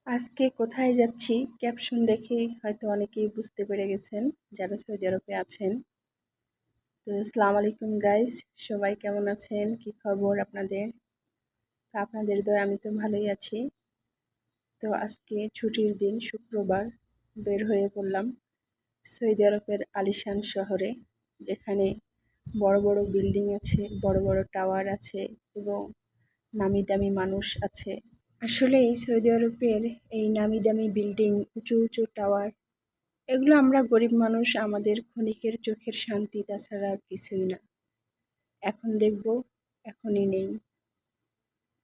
আজকে কোথায় যাচ্ছি ক্যাপশন দেখেই হয়তো অনেকেই বুঝতে পেরে গেছেন যারা সৌদি আরবে আছেন। তো আসসালামু আলাইকুম গাইস, সবাই কেমন আছেন, কি খবর আপনাদের? তো আপনাদের দয় আমি তো ভালোই আছি। তো আজকে ছুটির দিন শুক্রবার বের হয়ে পড়লাম সৌদি আরবের আলিশান শহরে, যেখানে বড় বড় বিল্ডিং আছে, বড় বড় টাওয়ার আছে এবং নামি দামি মানুষ আছে। আসলে এই সৌদি আরবের এই নামি দামি বিল্ডিং, উঁচু উঁচু টাওয়ার, এগুলো আমরা গরিব মানুষ আমাদের ক্ষণিকের চোখের শান্তি, তাছাড়া আর কিছুই না। এখন দেখব, এখনই নেই।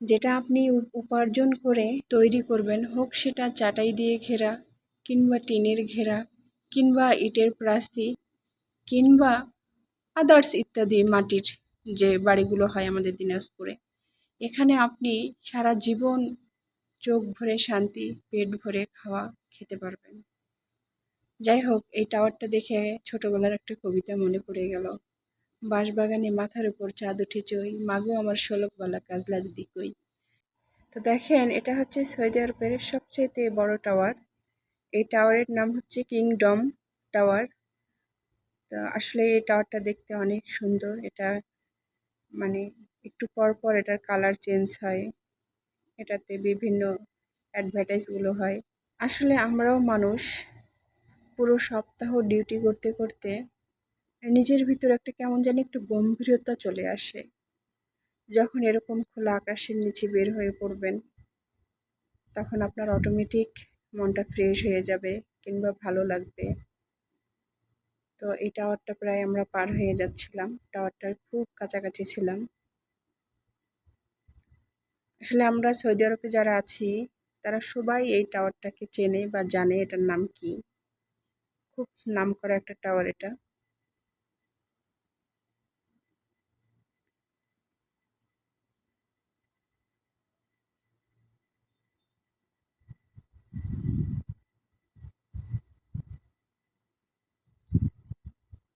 যেটা আপনি উপার্জন করে তৈরি করবেন, হোক সেটা চাটাই দিয়ে ঘেরা কিংবা টিনের ঘেরা কিংবা ইটের প্রাস্তি কিংবা আদার্স ইত্যাদি মাটির যে বাড়িগুলো হয় আমাদের দিনাজপুরে, এখানে আপনি সারা জীবন চোখ ভরে শান্তি, পেট ভরে খাওয়া খেতে পারবেন। যাই হোক, এই টাওয়ারটা দেখে ছোটবেলার একটা কবিতা মনে পড়ে গেল। বাঁশবাগানে মাথার উপর চাঁদ উঠেছে ওই, মাগো আমার শোলকবালা কাজলা দিদি কই। তো দেখেন, এটা হচ্ছে সৌদি আরবের সবচেয়ে বড় টাওয়ার। এই টাওয়ারের নাম হচ্ছে কিংডম টাওয়ার। তো আসলে এই টাওয়ারটা দেখতে অনেক সুন্দর। এটা মানে একটু পর পর এটার কালার চেঞ্জ হয়, এটাতে বিভিন্ন অ্যাডভার্টাইজগুলো হয়। আসলে আমরাও মানুষ, পুরো সপ্তাহ ডিউটি করতে করতে নিজের ভিতর একটা কেমন জানি একটু গম্ভীরতা চলে আসে। যখন এরকম খোলা আকাশের নিচে বের হয়ে পড়বেন, তখন আপনার অটোমেটিক মনটা ফ্রেশ হয়ে যাবে কিংবা ভালো লাগবে। তো এই টাওয়ারটা প্রায় আমরা পার হয়ে যাচ্ছিলাম, টাওয়ারটার খুব কাছাকাছি ছিলাম। আসলে আমরা সৌদি আরবে যারা আছি তারা সবাই এই টাওয়ারটাকে চেনে বা জানে এটার নাম কি। খুব নামকরা একটা টাওয়ার এটা।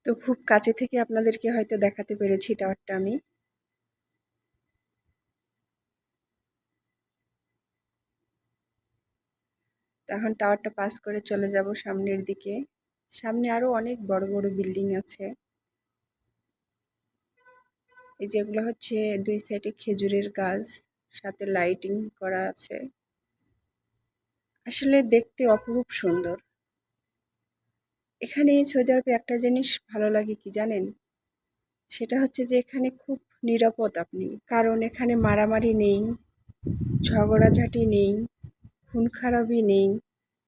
তো খুব কাছে থেকে আপনাদেরকে হয়তো দেখাতে পেরেছি টাওয়ারটা আমি। এখন টাওয়ারটা পাস করে চলে যাব সামনের দিকে। সামনে আরো অনেক বড় বড় বিল্ডিং আছে। এই যেগুলো হচ্ছে দুই সাইডে খেজুরের গাছ, সাথে লাইটিং করা আছে। আসলে দেখতে অপরূপ সুন্দর। এখানে সৌদি আরবে একটা জিনিস ভালো লাগে কি জানেন? সেটা হচ্ছে যে এখানে খুব নিরাপদ আপনি, কারণ এখানে মারামারি নেই, ঝগড়াঝাটি নেই, খুন খারাপি নেই,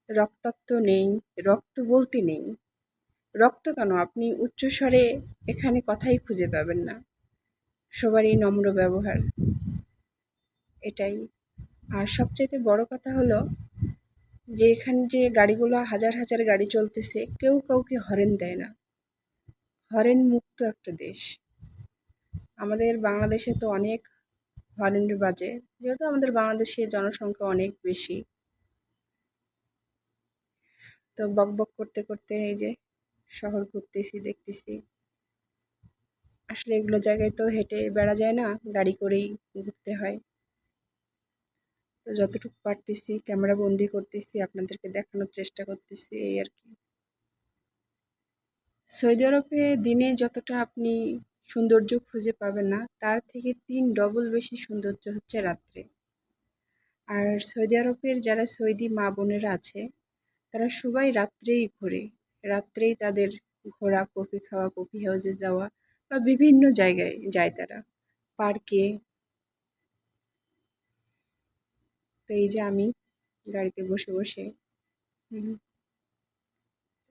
রক্তাক্ত নেই, রক্ত বলতে নেই। রক্ত কেন, আপনি উচ্চস্বরে এখানে কথাই খুঁজে পাবেন না। সবারই নম্র ব্যবহার, এটাই। আর সবচাইতে বড় কথা হলো যে এখানে যে গাড়িগুলো, হাজার হাজার গাড়ি চলতেছে, কেউ কাউকে হরেন দেয় না। হরেন মুক্ত একটা দেশ। আমাদের বাংলাদেশে তো অনেক হরেন বাজে, যেহেতু আমাদের বাংলাদেশে জনসংখ্যা অনেক বেশি। তো বক বক করতে করতে এই যে শহর ঘুরতেছি, দেখতেছি। আসলে এগুলো জায়গায় তো হেঁটে বেড়া যায় না, গাড়ি করেই ঘুরতে হয়। তো যতটুকু পারতেছি ক্যামেরা বন্দি করতেছি, আপনাদেরকে দেখানোর চেষ্টা করতেছি, এই আর কি। সৌদি আরবে দিনে যতটা আপনি সৌন্দর্য খুঁজে পাবেন না, তার থেকে 3 ডবল বেশি সৌন্দর্য হচ্ছে রাত্রে। আর সৌদি আরবের যারা সৌদি মা বোনেরা আছে, তারা সবাই রাত্রেই ঘোরে। রাত্রেই তাদের ঘোরা, কফি খাওয়া, কফি হাউসে যাওয়া বা বিভিন্ন জায়গায় যায় তারা, পার্কে। তো এই যে আমি গাড়িতে বসে বসে, হুম,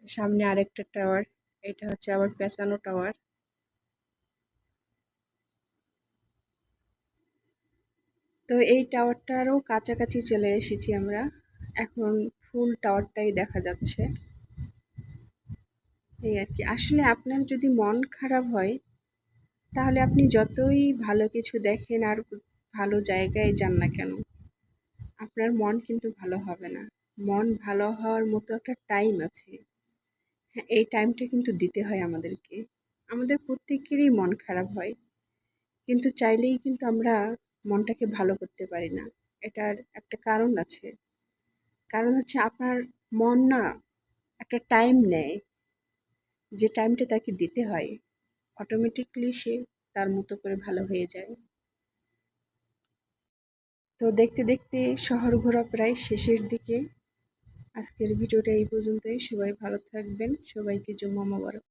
সামনে আরেকটা টাওয়ার, এটা হচ্ছে আবার পেঁচানো টাওয়ার। তো এই টাওয়ারটারও কাছাকাছি চলে এসেছি আমরা। এখন ফুল টাওয়ারটাই দেখা যাচ্ছে, এই আর কি। আসলে আপনার যদি মন খারাপ হয়, তাহলে আপনি যতই ভালো কিছু দেখেন আর ভালো জায়গায় যান না কেন, আপনার মন কিন্তু ভালো হবে না। মন ভালো হওয়ার মতো একটা টাইম আছে। হ্যাঁ, এই টাইমটা কিন্তু দিতে হয় আমাদেরকে। আমাদের প্রত্যেকেরই মন খারাপ হয়, কিন্তু চাইলেই কিন্তু আমরা মনটাকে ভালো করতে পারি না। এটার একটা কারণ আছে। কারণ হচ্ছে আপনার মন না একটা টাইম নেয়, যে টাইমটা তাকে দিতে হয়, অটোমেটিকলি সে তার মতো করে ভালো হয়ে যায়। তো দেখতে দেখতে শহর ঘোরা প্রায় শেষের দিকে। আজকের ভিডিওটা এই পর্যন্তই। সবাই ভালো থাকবেন, সবাইকে জুম্মা মোবারক।